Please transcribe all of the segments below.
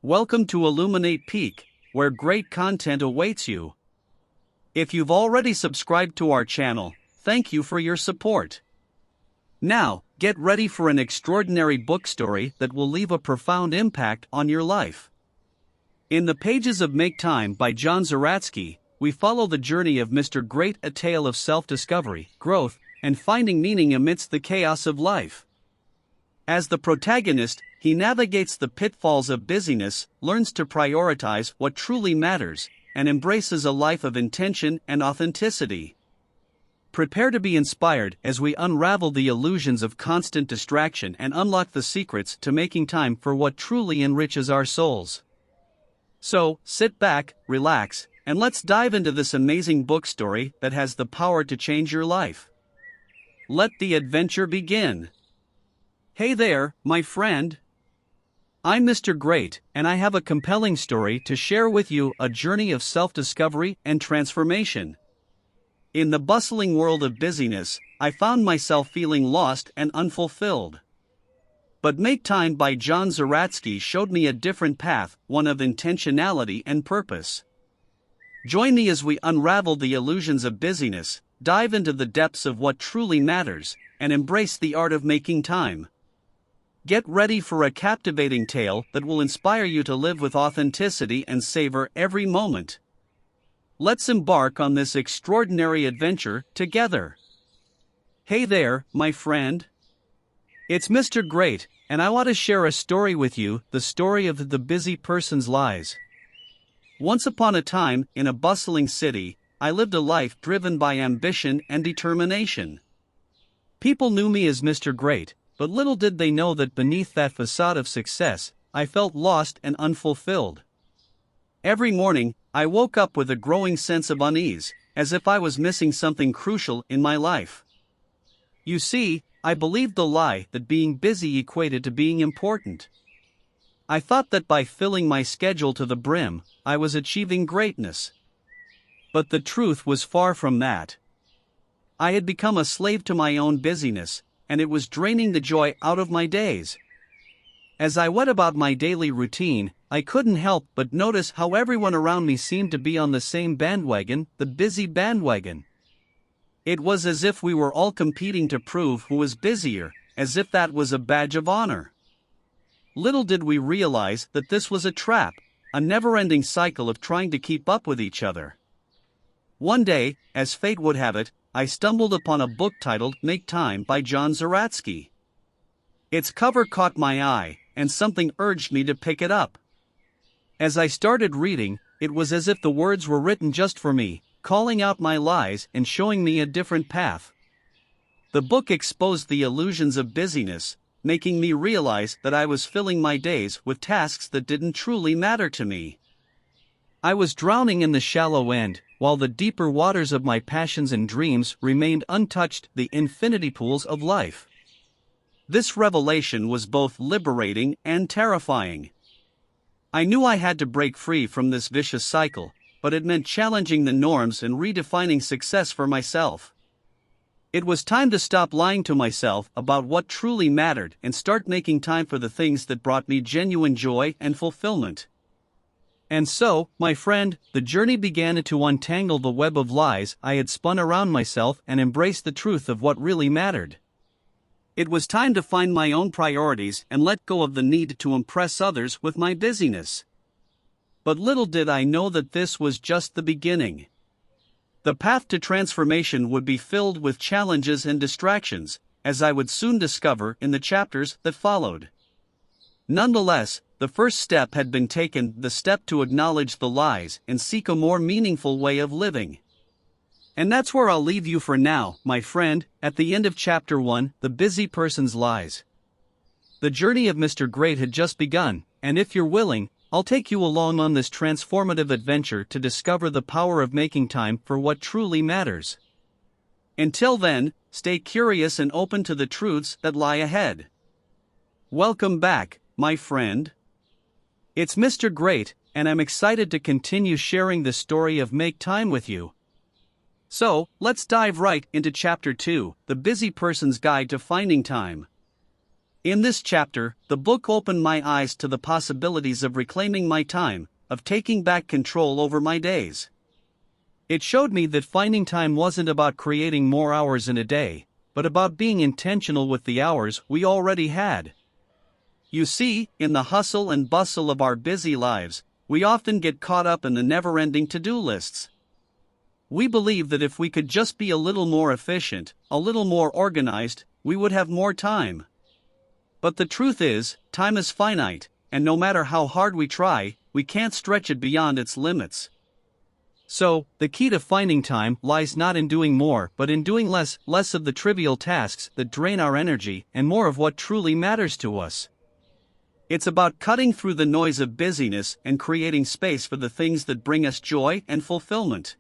Welcome to Illuminate Peak, where great content awaits you. If you've already subscribed to our channel, thank you for your support. Now, get ready for an extraordinary book story that will leave a profound impact on your life. In the pages of Make Time by John Zeratsky, we follow the journey of Mr. Great, a tale of self-discovery, growth, and finding meaning amidst the chaos of life. As the protagonist, he navigates the pitfalls of busyness, learns to prioritize what truly matters, and embraces a life of intention and authenticity. Prepare to be inspired as we unravel the illusions of constant distraction and unlock the secrets to making time for what truly enriches our souls. So, sit back, relax, and let's dive into this amazing book story that has the power to change your life. Let the adventure begin. Hey there, my friend. I'm Mr. Great, and I have a compelling story to share with you, a journey of self-discovery and transformation. In the bustling world of busyness, I found myself feeling lost and unfulfilled. But Make Time by John Zeratsky showed me a different path, one of intentionality and purpose. Join me as we unravel the illusions of busyness, dive into the depths of what truly matters, and embrace the art of making time. Get ready for a captivating tale that will inspire you to live with authenticity and savor every moment. Let's embark on this extraordinary adventure together. Hey there, my friend. It's Mr. Great, and I want to share a story with you, the story of the busy person's lies. Once upon a time, in a bustling city, I lived a life driven by ambition and determination. People knew me as Mr. Great, but little did they know that beneath that facade of success, I felt lost and unfulfilled. Every morning, I woke up with a growing sense of unease, as if I was missing something crucial in my life. You see, I believed the lie that being busy equated to being important. I thought that by filling my schedule to the brim, I was achieving greatness. But the truth was far from that. I had become a slave to my own busyness, and it was draining the joy out of my days. As I went about my daily routine, I couldn't help but notice how everyone around me seemed to be on the same bandwagon, the busy bandwagon. It was as if we were all competing to prove who was busier, as if that was a badge of honor. Little did we realize that this was a trap, a never-ending cycle of trying to keep up with each other. One day, as fate would have it, I stumbled upon a book titled Make Time by John Zeratsky. Its cover caught my eye, and something urged me to pick it up. As I started reading, it was as if the words were written just for me, calling out my lies and showing me a different path. The book exposed the illusions of busyness, making me realize that I was filling my days with tasks that didn't truly matter to me. I was drowning in the shallow end, while the deeper waters of my passions and dreams remained untouched, the infinity pools of life. This revelation was both liberating and terrifying. I knew I had to break free from this vicious cycle, but it meant challenging the norms and redefining success for myself. It was time to stop lying to myself about what truly mattered and start making time for the things that brought me genuine joy and fulfillment. And so, my friend, the journey began to untangle the web of lies I had spun around myself and embrace the truth of what really mattered. It was time to find my own priorities and let go of the need to impress others with my busyness. But little did I know that this was just the beginning. The path to transformation would be filled with challenges and distractions, as I would soon discover in the chapters that followed. Nonetheless, the first step had been taken, the step to acknowledge the lies and seek a more meaningful way of living. And that's where I'll leave you for now, my friend, at the end of Chapter 1, The Busy Person's Lies. The journey of Mr. Great had just begun, and if you're willing, I'll take you along on this transformative adventure to discover the power of making time for what truly matters. Until then, stay curious and open to the truths that lie ahead. Welcome back, my friend. It's Mr. Great, and I'm excited to continue sharing the story of Make Time with you. So, let's dive right into Chapter 2, The Busy Person's Guide to Finding Time. In this chapter, the book opened my eyes to the possibilities of reclaiming my time, of taking back control over my days. It showed me that finding time wasn't about creating more hours in a day, but about being intentional with the hours we already had. You see, in the hustle and bustle of our busy lives, we often get caught up in the never-ending to-do lists. We believe that if we could just be a little more efficient, a little more organized, we would have more time. But the truth is, time is finite, and no matter how hard we try, we can't stretch it beyond its limits. So, the key to finding time lies not in doing more but in doing less of the trivial tasks that drain our energy and more of what truly matters to us. It's about cutting through the noise of busyness and creating space for the things that bring us joy and fulfillment.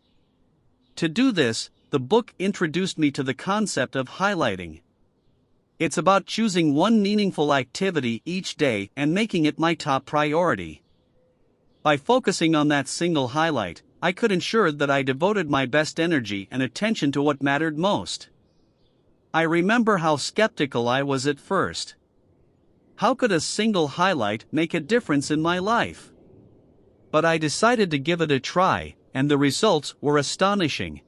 To do this, the book introduced me to the concept of highlighting. It's about choosing one meaningful activity each day and making it my top priority. By focusing on that single highlight, I could ensure that I devoted my best energy and attention to what mattered most. I remember how skeptical I was at first. How could a single highlight make a difference in my life? But I decided to give it a try, and the results were astonishing.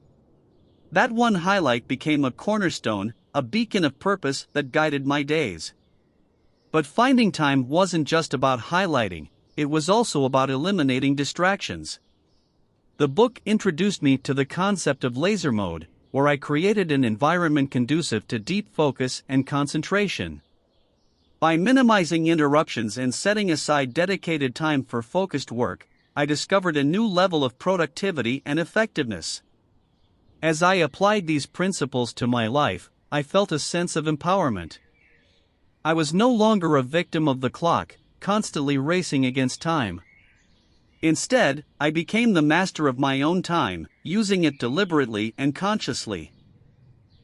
That one highlight became a cornerstone, a beacon of purpose that guided my days. But finding time wasn't just about highlighting, it was also about eliminating distractions. The book introduced me to the concept of laser mode, where I created an environment conducive to deep focus and concentration. By minimizing interruptions and setting aside dedicated time for focused work, I discovered a new level of productivity and effectiveness. As I applied these principles to my life, I felt a sense of empowerment. I was no longer a victim of the clock, constantly racing against time. Instead, I became the master of my own time, using it deliberately and consciously.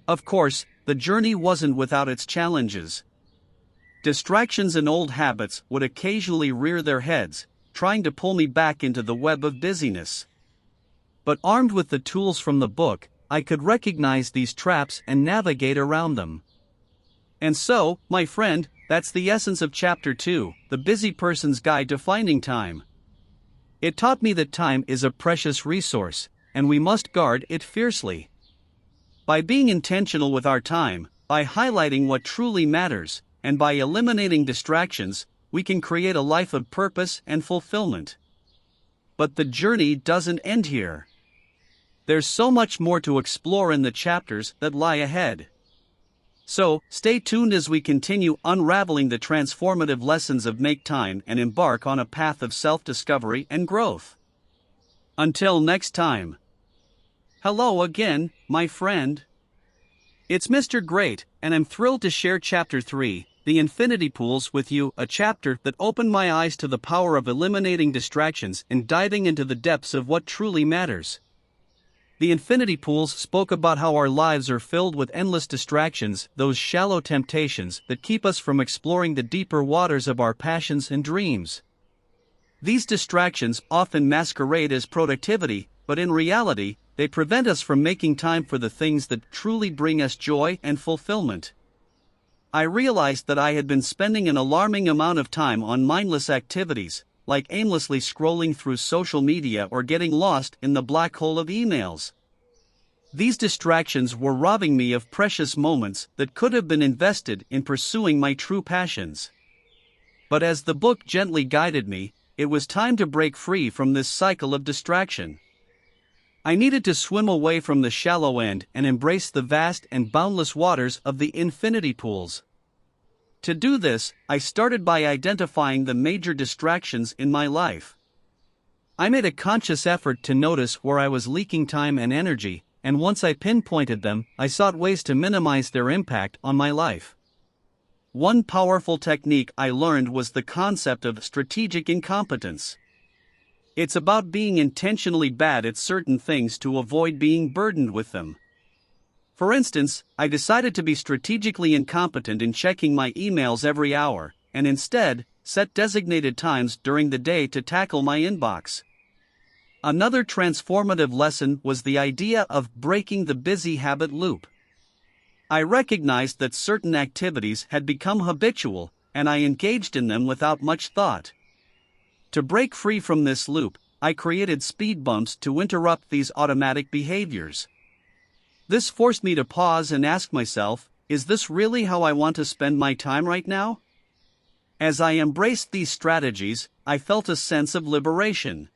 Of course, the journey wasn't without its challenges. Distractions and old habits would occasionally rear their heads, trying to pull me back into the web of busyness. But armed with the tools from the book, I could recognize these traps and navigate around them. And so, my friend, that's the essence of Chapter 2, The Busy Person's Guide to Finding Time. It taught me that time is a precious resource, and we must guard it fiercely. By being intentional with our time, by highlighting what truly matters, and by eliminating distractions, we can create a life of purpose and fulfillment. But the journey doesn't end here. There's so much more to explore in the chapters that lie ahead. So, stay tuned as we continue unraveling the transformative lessons of Make Time and embark on a path of self-discovery and growth. Until next time. Hello again, my friend. It's Mr. Great, and I'm thrilled to share Chapter 3, The Infinity Pools, with you, a chapter that opened my eyes to the power of eliminating distractions and diving into the depths of what truly matters. The Infinity Pools spoke about how our lives are filled with endless distractions, those shallow temptations that keep us from exploring the deeper waters of our passions and dreams. These distractions often masquerade as productivity, but in reality, they prevent us from making time for the things that truly bring us joy and fulfillment. I realized that I had been spending an alarming amount of time on mindless activities, like aimlessly scrolling through social media or getting lost in the black hole of emails. These distractions were robbing me of precious moments that could have been invested in pursuing my true passions. But as the book gently guided me, it was time to break free from this cycle of distraction. I needed to swim away from the shallow end and embrace the vast and boundless waters of the infinity pools. To do this, I started by identifying the major distractions in my life. I made a conscious effort to notice where I was leaking time and energy, and once I pinpointed them, I sought ways to minimize their impact on my life. One powerful technique I learned was the concept of strategic incompetence. It's about being intentionally bad at certain things to avoid being burdened with them. For instance, I decided to be strategically incompetent in checking my emails every hour, and instead, set designated times during the day to tackle my inbox. Another transformative lesson was the idea of breaking the busy habit loop. I recognized that certain activities had become habitual, and I engaged in them without much thought. To break free from this loop, I created speed bumps to interrupt these automatic behaviors. This forced me to pause and ask myself, is this really how I want to spend my time right now? As I embraced these strategies, I felt a sense of liberation.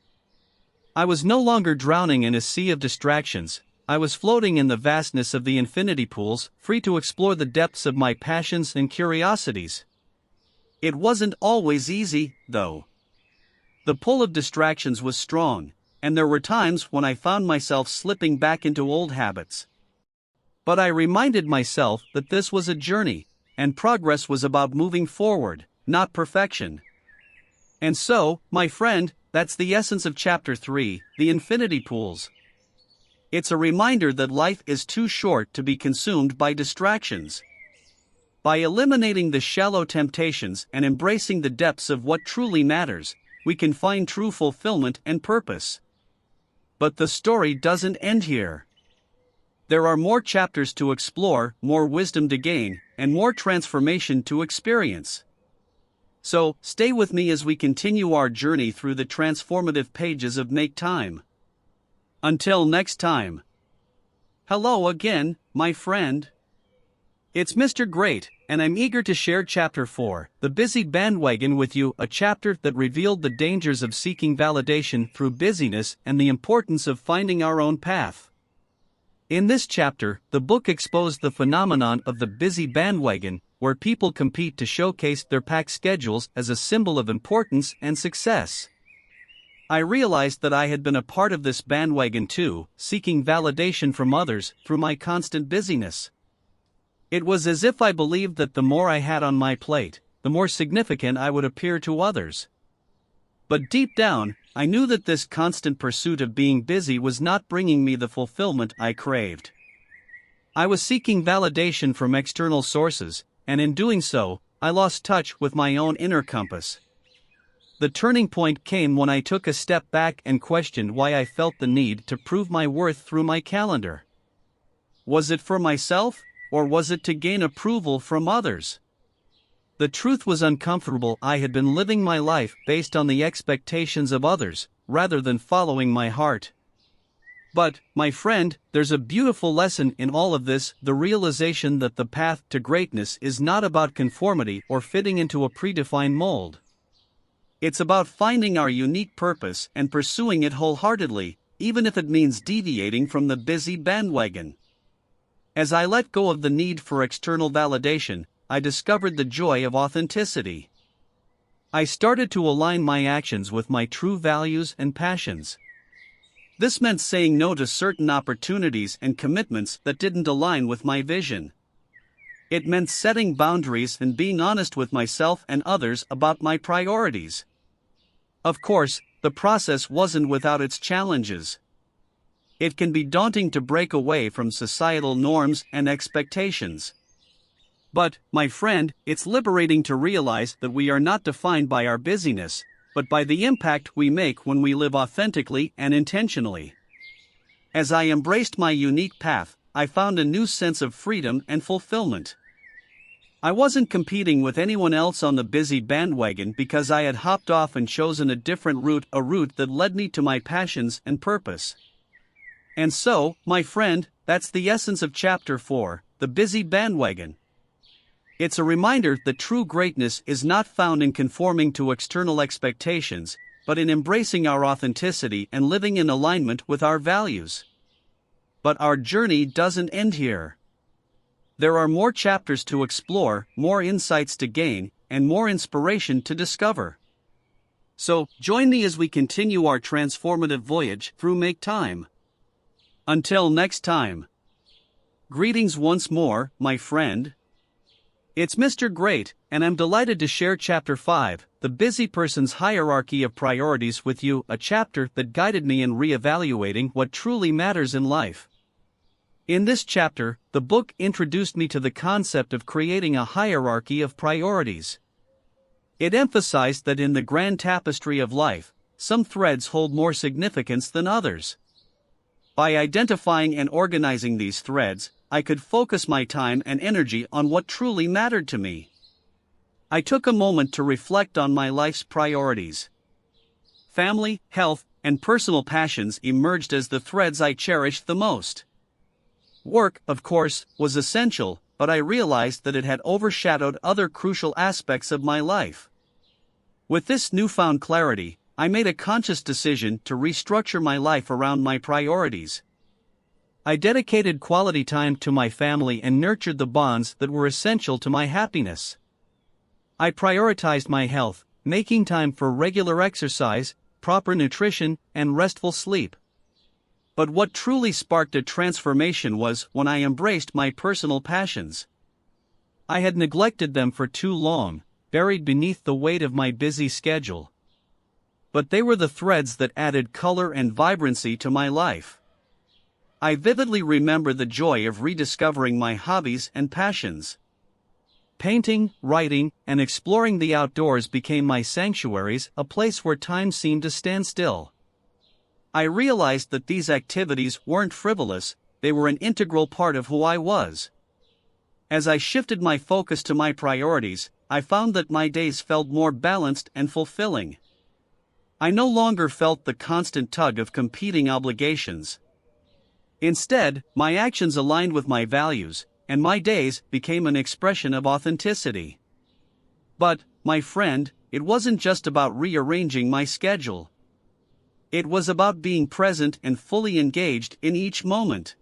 I was no longer drowning in a sea of distractions. I was floating in the vastness of the infinity pools, free to explore the depths of my passions and curiosities. It wasn't always easy, though. The pull of distractions was strong, and there were times when I found myself slipping back into old habits. But I reminded myself that this was a journey, and progress was about moving forward, not perfection. And so, my friend, that's the essence of Chapter 3, the infinity pools. It's a reminder that life is too short to be consumed by distractions. By eliminating the shallow temptations and embracing the depths of what truly matters, we can find true fulfillment and purpose. But the story doesn't end here. There are more chapters to explore, more wisdom to gain, and more transformation to experience. So, stay with me as we continue our journey through the transformative pages of Make Time. Until next time. Hello again, my friend. It's Mr. Great, and I'm eager to share Chapter 4, The Busy Bandwagon, with you, a chapter that revealed the dangers of seeking validation through busyness and the importance of finding our own path. In this chapter, the book exposed the phenomenon of the busy bandwagon, where people compete to showcase their packed schedules as a symbol of importance and success. I realized that I had been a part of this bandwagon too, seeking validation from others through my constant busyness. It was as if I believed that the more I had on my plate, the more significant I would appear to others. But deep down, I knew that this constant pursuit of being busy was not bringing me the fulfillment I craved. I was seeking validation from external sources, and in doing so, I lost touch with my own inner compass. The turning point came when I took a step back and questioned why I felt the need to prove my worth through my calendar. Was it for myself, or was it to gain approval from others? The truth was uncomfortable. I had been living my life based on the expectations of others, rather than following my heart. But, my friend, there's a beautiful lesson in all of this, the realization that the path to greatness is not about conformity or fitting into a predefined mold. It's about finding our unique purpose and pursuing it wholeheartedly, even if it means deviating from the busy bandwagon. As I let go of the need for external validation, I discovered the joy of authenticity. I started to align my actions with my true values and passions. This meant saying no to certain opportunities and commitments that didn't align with my vision. It meant setting boundaries and being honest with myself and others about my priorities. Of course, the process wasn't without its challenges. It can be daunting to break away from societal norms and expectations. But, my friend, it's liberating to realize that we are not defined by our busyness, but by the impact we make when we live authentically and intentionally. As I embraced my unique path, I found a new sense of freedom and fulfillment. I wasn't competing with anyone else on the busy bandwagon because I had hopped off and chosen a different route, a route that led me to my passions and purpose. And so, my friend, that's the essence of Chapter 4, The Busy Bandwagon. It's a reminder that true greatness is not found in conforming to external expectations, but in embracing our authenticity and living in alignment with our values. But our journey doesn't end here. There are more chapters to explore, more insights to gain, and more inspiration to discover. So, join me as we continue our transformative voyage through Make Time. Until next time. Greetings once more, my friend. It's Mr. Great, and I'm delighted to share Chapter 5, The Busy Person's Hierarchy of Priorities, with you, a chapter that guided me in reevaluating what truly matters in life. In this chapter, the book introduced me to the concept of creating a hierarchy of priorities. It emphasized that in the grand tapestry of life, some threads hold more significance than others. By identifying and organizing these threads, I could focus my time and energy on what truly mattered to me. I took a moment to reflect on my life's priorities. Family, health, and personal passions emerged as the threads I cherished the most. Work, of course, was essential, but I realized that it had overshadowed other crucial aspects of my life. With this newfound clarity, I made a conscious decision to restructure my life around my priorities. I dedicated quality time to my family and nurtured the bonds that were essential to my happiness. I prioritized my health, making time for regular exercise, proper nutrition, and restful sleep. But what truly sparked a transformation was when I embraced my personal passions. I had neglected them for too long, buried beneath the weight of my busy schedule. But they were the threads that added color and vibrancy to my life. I vividly remember the joy of rediscovering my hobbies and passions. Painting, writing, and exploring the outdoors became my sanctuaries, a place where time seemed to stand still. I realized that these activities weren't frivolous, they were an integral part of who I was. As I shifted my focus to my priorities, I found that my days felt more balanced and fulfilling. I no longer felt the constant tug of competing obligations. Instead, my actions aligned with my values, and my days became an expression of authenticity. But, my friend, it wasn't just about rearranging my schedule. It was about being present and fully engaged in each moment.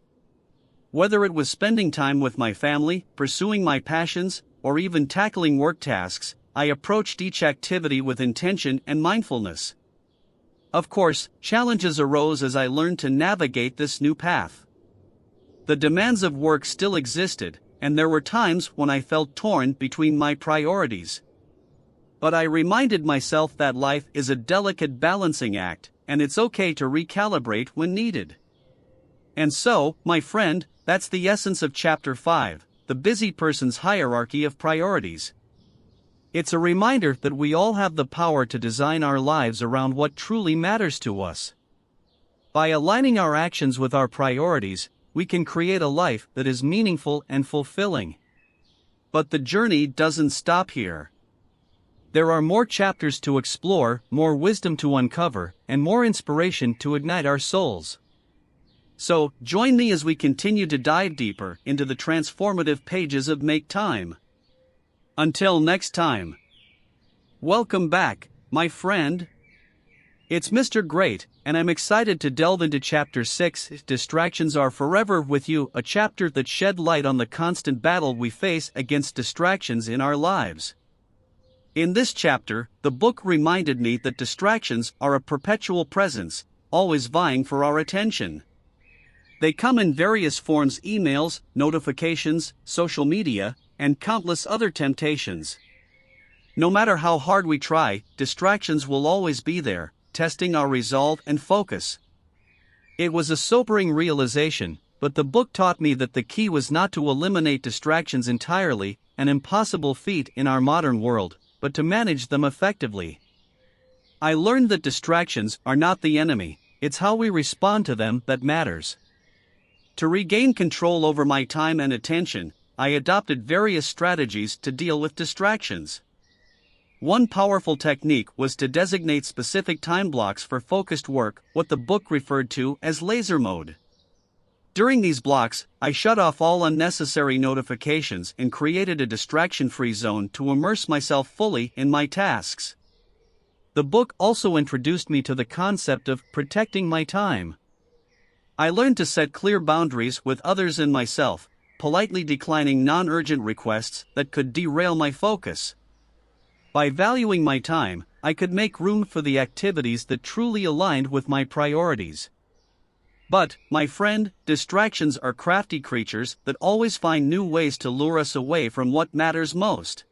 Whether it was spending time with my family, pursuing my passions, or even tackling work tasks, I approached each activity with intention and mindfulness. Of course, challenges arose as I learned to navigate this new path. The demands of work still existed, and there were times when I felt torn between my priorities. But I reminded myself that life is a delicate balancing act, and it's okay to recalibrate when needed. And so, my friend, that's the essence of Chapter 5, the busy person's hierarchy of priorities. It's a reminder that we all have the power to design our lives around what truly matters to us. By aligning our actions with our priorities, we can create a life that is meaningful and fulfilling. But the journey doesn't stop here. There are more chapters to explore, more wisdom to uncover, and more inspiration to ignite our souls. So, join me as we continue to dive deeper into the transformative pages of Make Time. Until next time. Welcome back, my friend. It's Mr. Great, and I'm excited to delve into Chapter 6, Distractions Are Forever with You, a chapter that shed light on the constant battle we face against distractions in our lives. In this chapter, the book reminded me that distractions are a perpetual presence, always vying for our attention. They come in various forms: emails, notifications, social media, and countless other temptations. No matter how hard we try, distractions will always be there, testing our resolve and focus. It was a sobering realization, but the book taught me that the key was not to eliminate distractions entirely, an impossible feat in our modern world, but to manage them effectively. I learned that distractions are not the enemy, it's how we respond to them that matters. To regain control over my time and attention, I adopted various strategies to deal with distractions. One powerful technique was to designate specific time blocks for focused work, what the book referred to as laser mode. During these blocks, I shut off all unnecessary notifications and created a distraction-free zone to immerse myself fully in my tasks. The book also introduced me to the concept of protecting my time. I learned to set clear boundaries with others and myself, politely declining non-urgent requests that could derail my focus. By valuing my time, I could make room for the activities that truly aligned with my priorities. But, my friend, distractions are crafty creatures that always find new ways to lure us away from what matters most.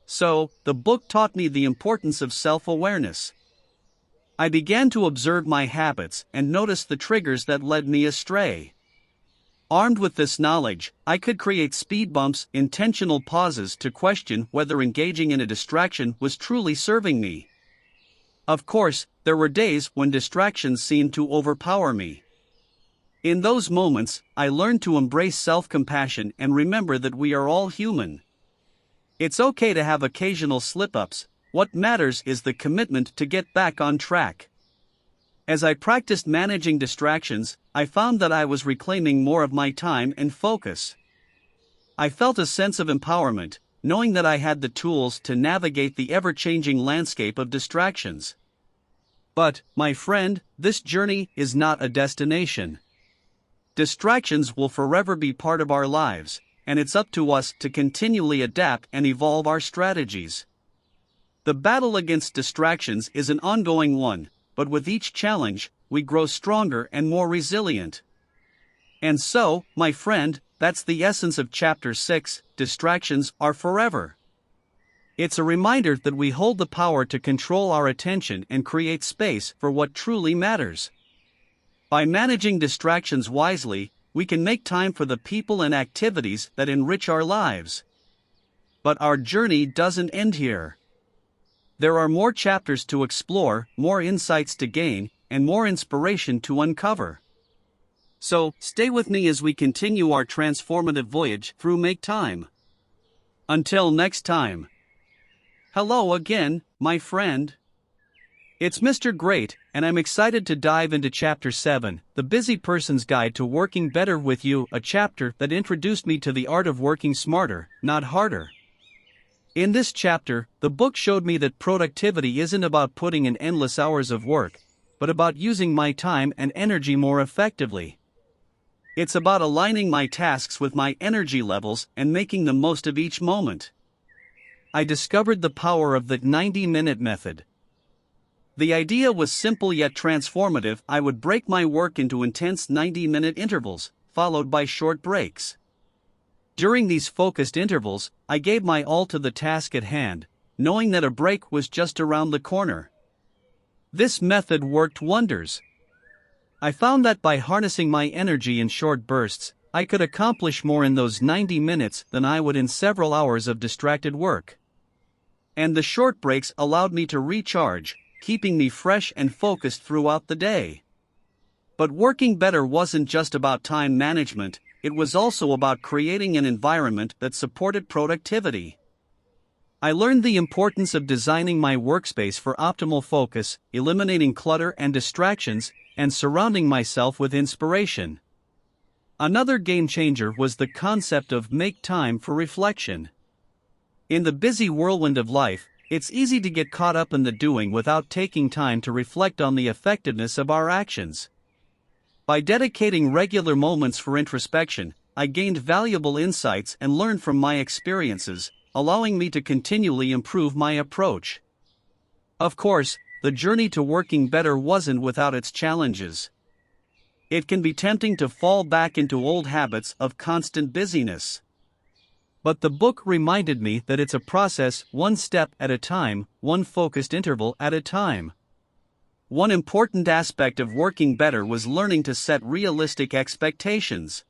So, the book taught me the importance of self-awareness. I began to observe my habits and notice the triggers that led me astray. Armed with this knowledge, I could create speed bumps, intentional pauses to question whether engaging in a distraction was truly serving me. Of course, there were days when distractions seemed to overpower me. In those moments, I learned to embrace self-compassion and remember that we are all human. It's okay to have occasional slip-ups. What matters is the commitment to get back on track. As I practiced managing distractions, I found that I was reclaiming more of my time and focus. I felt a sense of empowerment, knowing that I had the tools to navigate the ever-changing landscape of distractions. But, my friend, this journey is not a destination. Distractions will forever be part of our lives, and it's up to us to continually adapt and evolve our strategies. The battle against distractions is an ongoing one, but with each challenge, we grow stronger and more resilient. And so, my friend, that's the essence of Chapter 6, Distractions Are Forever. It's a reminder that we hold the power to control our attention and create space for what truly matters. By managing distractions wisely, we can make time for the people and activities that enrich our lives. But our journey doesn't end here. There are more chapters to explore, more insights to gain, and more inspiration to uncover. So, stay with me as we continue our transformative voyage through Make Time. Until next time. Hello again, my friend. It's Mr. Great, and I'm excited to dive into Chapter 7, The Busy Person's Guide to Working Better with You, a chapter that introduced me to the art of working smarter, not harder. In this chapter, the book showed me that productivity isn't about putting in endless hours of work, but about using my time and energy more effectively. It's about aligning my tasks with my energy levels and making the most of each moment. I discovered the power of the 90-minute method. The idea was simple yet transformative. I would break my work into intense 90-minute intervals, followed by short breaks. During these focused intervals, I gave my all to the task at hand, knowing that a break was just around the corner. This method worked wonders. I found that by harnessing my energy in short bursts, I could accomplish more in those 90 minutes than I would in several hours of distracted work. And the short breaks allowed me to recharge, keeping me fresh and focused throughout the day. But working better wasn't just about time management, it was also about creating an environment that supported productivity. I learned the importance of designing my workspace for optimal focus, eliminating clutter and distractions, and surrounding myself with inspiration. Another game changer was the concept of make time for reflection. In the busy whirlwind of life, it's easy to get caught up in the doing without taking time to reflect on the effectiveness of our actions. By dedicating regular moments for introspection, I gained valuable insights and learned from my experiences, allowing me to continually improve my approach. Of course, the journey to working better wasn't without its challenges. It can be tempting to fall back into old habits of constant busyness. But the book reminded me that it's a process, one step at a time, one focused interval at a time. One important aspect of working better was learning to set realistic expectations.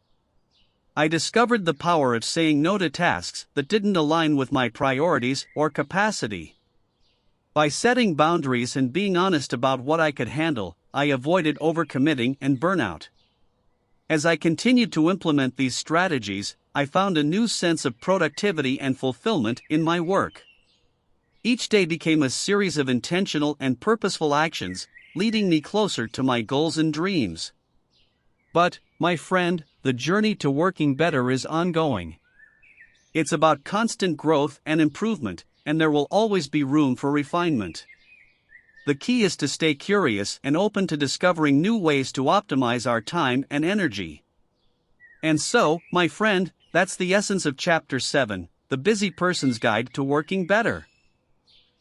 I discovered the power of saying no to tasks that didn't align with my priorities or capacity. By setting boundaries and being honest about what I could handle, I avoided overcommitting and burnout. As I continued to implement these strategies, I found a new sense of productivity and fulfillment in my work. Each day became a series of intentional and purposeful actions, leading me closer to my goals and dreams. But, my friend, the journey to working better is ongoing. It's about constant growth and improvement, and there will always be room for refinement. The key is to stay curious and open to discovering new ways to optimize our time and energy. And so, my friend, that's the essence of Chapter 7, The Busy Person's Guide to Working Better.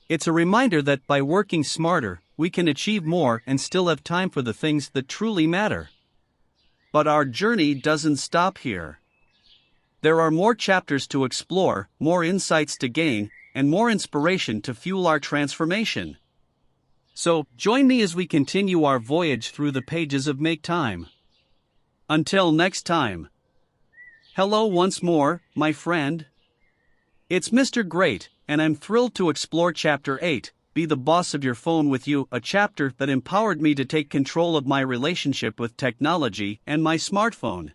It's a reminder that by working smarter, we can achieve more and still have time for the things that truly matter. But our journey doesn't stop here. There are more chapters to explore, more insights to gain, and more inspiration to fuel our transformation. So, join me as we continue our voyage through the pages of Make Time. Until next time. Hello once more, my friend. It's Mr. Great, and I'm thrilled to explore Chapter 8, Be the Boss of Your Phone with You, a chapter that empowered me to take control of my relationship with technology and my smartphone.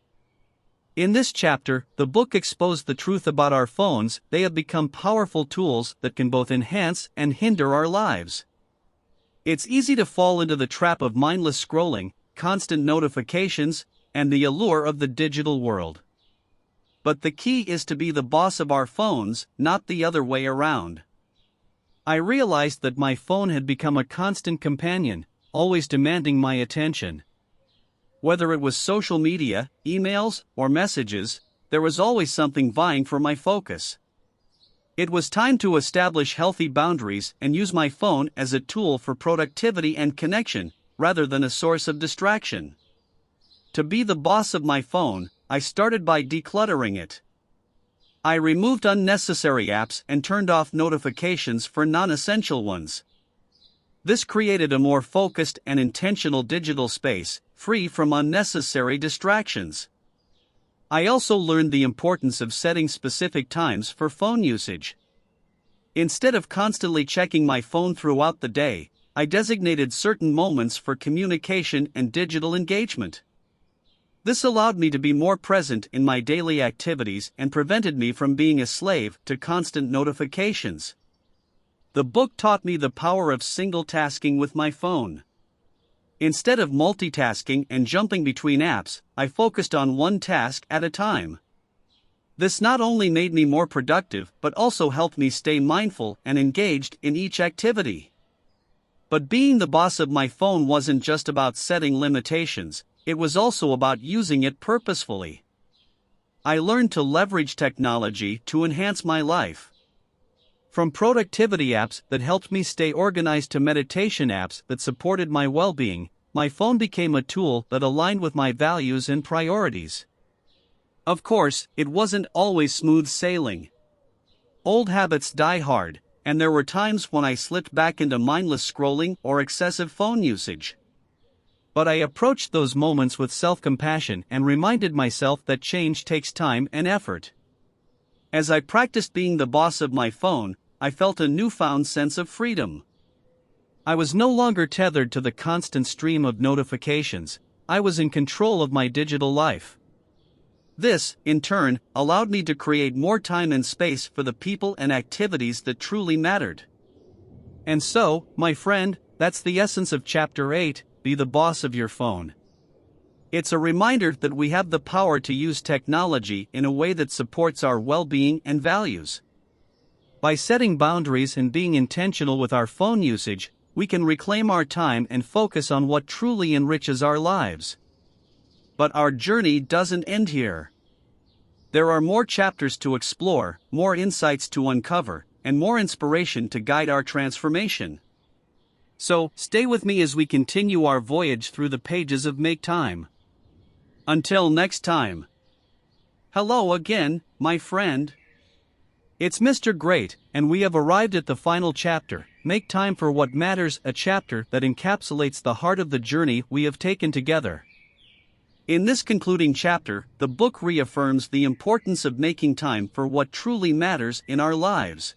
In this chapter, the book exposed the truth about our phones. They have become powerful tools that can both enhance and hinder our lives. It's easy to fall into the trap of mindless scrolling, constant notifications, and the allure of the digital world. But the key is to be the boss of our phones, not the other way around. I realized that my phone had become a constant companion, always demanding my attention. Whether it was social media, emails, or messages, there was always something vying for my focus. It was time to establish healthy boundaries and use my phone as a tool for productivity and connection, rather than a source of distraction. To be the boss of my phone, I started by decluttering it. I removed unnecessary apps and turned off notifications for non-essential ones. This created a more focused and intentional digital space, free from unnecessary distractions. I also learned the importance of setting specific times for phone usage. Instead of constantly checking my phone throughout the day, I designated certain moments for communication and digital engagement. This allowed me to be more present in my daily activities and prevented me from being a slave to constant notifications. The book taught me the power of single-tasking with my phone. Instead of multitasking and jumping between apps, I focused on one task at a time. This not only made me more productive but also helped me stay mindful and engaged in each activity. But being the boss of my phone wasn't just about setting limitations, it was also about using it purposefully. I learned to leverage technology to enhance my life. From productivity apps that helped me stay organized to meditation apps that supported my well-being, my phone became a tool that aligned with my values and priorities. Of course, it wasn't always smooth sailing. Old habits die hard, and there were times when I slipped back into mindless scrolling or excessive phone usage. But I approached those moments with self-compassion and reminded myself that change takes time and effort. As I practiced being the boss of my phone, I felt a newfound sense of freedom. I was no longer tethered to the constant stream of notifications. I was in control of my digital life. This, in turn, allowed me to create more time and space for the people and activities that truly mattered. And so, my friend, that's the essence of Chapter 8, Be the Boss of Your Phone. It's a reminder that we have the power to use technology in a way that supports our well-being and values. By setting boundaries and being intentional with our phone usage, we can reclaim our time and focus on what truly enriches our lives. But our journey doesn't end here. There are more chapters to explore, more insights to uncover, and more inspiration to guide our transformation. So, stay with me as we continue our voyage through the pages of Make Time. Until next time. Hello again, my friend. It's Mr. Great, and we have arrived at the final chapter, Make Time for What Matters, a chapter that encapsulates the heart of the journey we have taken together. In this concluding chapter, the book reaffirms the importance of making time for what truly matters in our lives.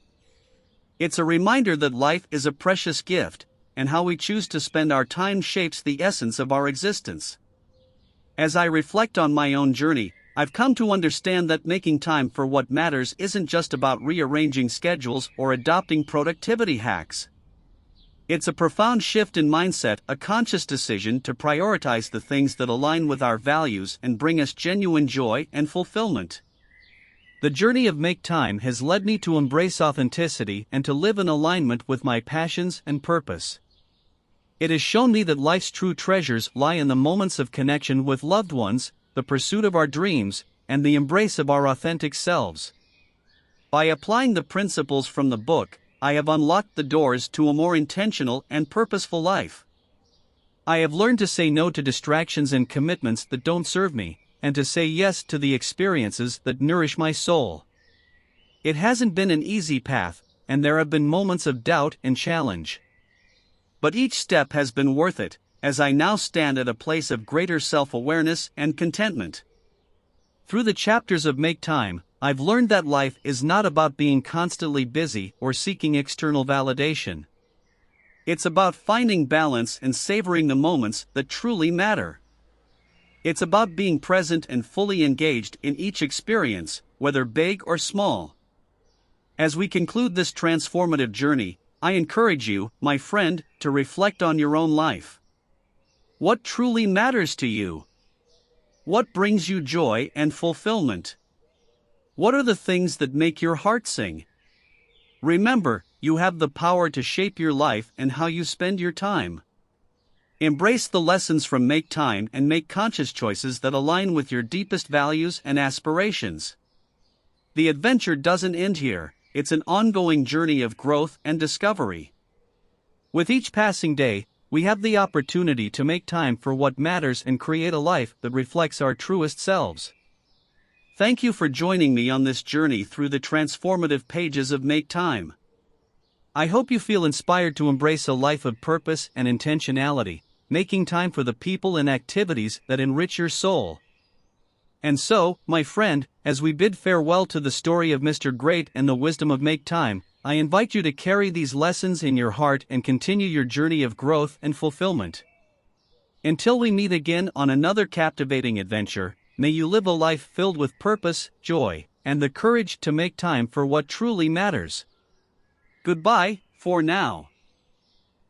It's a reminder that life is a precious gift, and how we choose to spend our time shapes the essence of our existence. As I reflect on my own journey, I've come to understand that making time for what matters isn't just about rearranging schedules or adopting productivity hacks. It's a profound shift in mindset, a conscious decision to prioritize the things that align with our values and bring us genuine joy and fulfillment. The journey of Make Time has led me to embrace authenticity and to live in alignment with my passions and purpose. It has shown me that life's true treasures lie in the moments of connection with loved ones, the pursuit of our dreams, and the embrace of our authentic selves. By applying the principles from the book, I have unlocked the doors to a more intentional and purposeful life. I have learned to say no to distractions and commitments that don't serve me, and to say yes to the experiences that nourish my soul. It hasn't been an easy path, and there have been moments of doubt and challenge. But each step has been worth it, as I now stand at a place of greater self-awareness and contentment. Through the chapters of Make Time, I've learned that life is not about being constantly busy or seeking external validation. It's about finding balance and savoring the moments that truly matter. It's about being present and fully engaged in each experience, whether big or small. As we conclude this transformative journey, I encourage you, my friend, to reflect on your own life. What truly matters to you? What brings you joy and fulfillment? What are the things that make your heart sing? Remember, you have the power to shape your life and how you spend your time. Embrace the lessons from Make Time and make conscious choices that align with your deepest values and aspirations. The adventure doesn't end here, it's an ongoing journey of growth and discovery. With each passing day, we have the opportunity to make time for what matters and create a life that reflects our truest selves. Thank you for joining me on this journey through the transformative pages of Make Time. I hope you feel inspired to embrace a life of purpose and intentionality, making time for the people and activities that enrich your soul. And so, my friend, as we bid farewell to the story of Mr. Great and the wisdom of Make Time, I invite you to carry these lessons in your heart and continue your journey of growth and fulfillment. Until we meet again on another captivating adventure, may you live a life filled with purpose, joy, and the courage to make time for what truly matters. Goodbye, for now.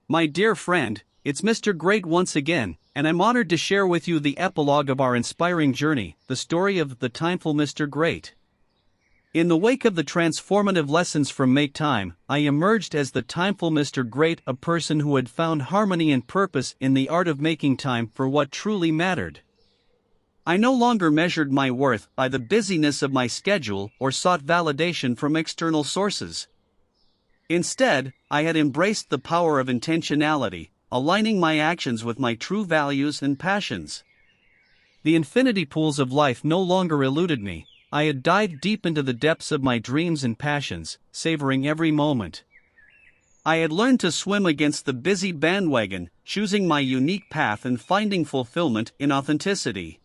My dear friend, it's Mr. Great once again, and I'm honored to share with you the epilogue of our inspiring journey, the story of the timeful Mr. Great. In the wake of the transformative lessons from Make Time, I emerged as the timeful Mr. Great, a person who had found harmony and purpose in the art of making time for what truly mattered. I no longer measured my worth by the busyness of my schedule or sought validation from external sources. Instead, I had embraced the power of intentionality, aligning my actions with my true values and passions. The infinity pools of life no longer eluded me. I had dived deep into the depths of my dreams and passions, savoring every moment. I had learned to swim against the busy bandwagon, choosing my unique path and finding fulfillment in authenticity.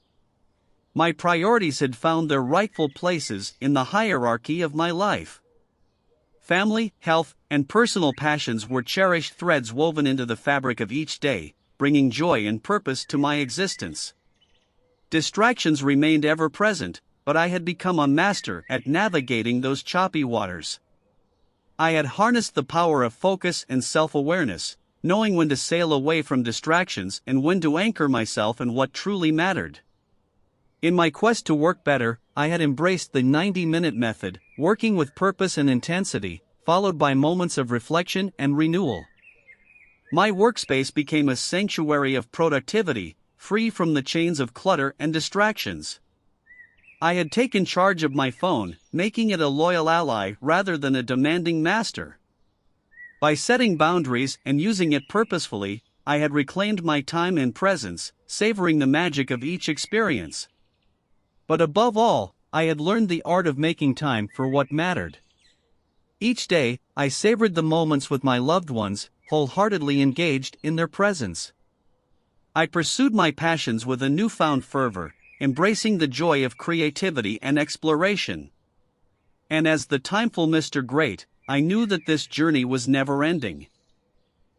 My priorities had found their rightful places in the hierarchy of my life. Family, health, and personal passions were cherished threads woven into the fabric of each day, bringing joy and purpose to my existence. Distractions remained ever present, but I had become a master at navigating those choppy waters. I had harnessed the power of focus and self-awareness, knowing when to sail away from distractions and when to anchor myself in what truly mattered. In my quest to work better, I had embraced the 90-minute method, working with purpose and intensity, followed by moments of reflection and renewal. My workspace became a sanctuary of productivity, free from the chains of clutter and distractions. I had taken charge of my phone, making it a loyal ally rather than a demanding master. By setting boundaries and using it purposefully, I had reclaimed my time and presence, savoring the magic of each experience. But above all, I had learned the art of making time for what mattered. Each day, I savored the moments with my loved ones, wholeheartedly engaged in their presence. I pursued my passions with a newfound fervor, embracing the joy of creativity and exploration. And as the timeful Mr. Great, I knew that this journey was never-ending.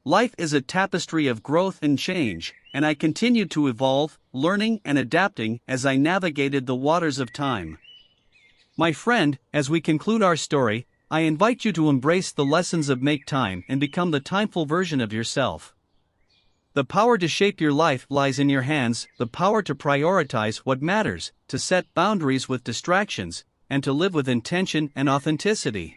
Life is a tapestry of growth and change, and I continued to evolve, learning and adapting as I navigated the waters of time. My friend, as we conclude our story, I invite you to embrace the lessons of Make Time and become the timeful version of yourself. The power to shape your life lies in your hands, the power to prioritize what matters, to set boundaries with distractions, and to live with intention and authenticity.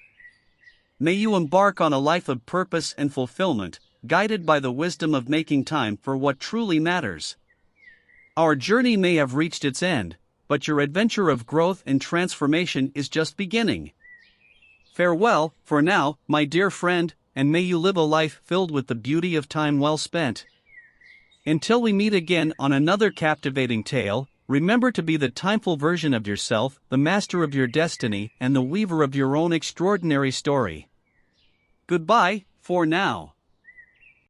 May you embark on a life of purpose and fulfillment, guided by the wisdom of making time for what truly matters. Our journey may have reached its end, but your adventure of growth and transformation is just beginning. Farewell, for now, my dear friend, and may you live a life filled with the beauty of time well spent. Until we meet again on another captivating tale, remember to be the timeful version of yourself, the master of your destiny, and the weaver of your own extraordinary story. Goodbye, for now.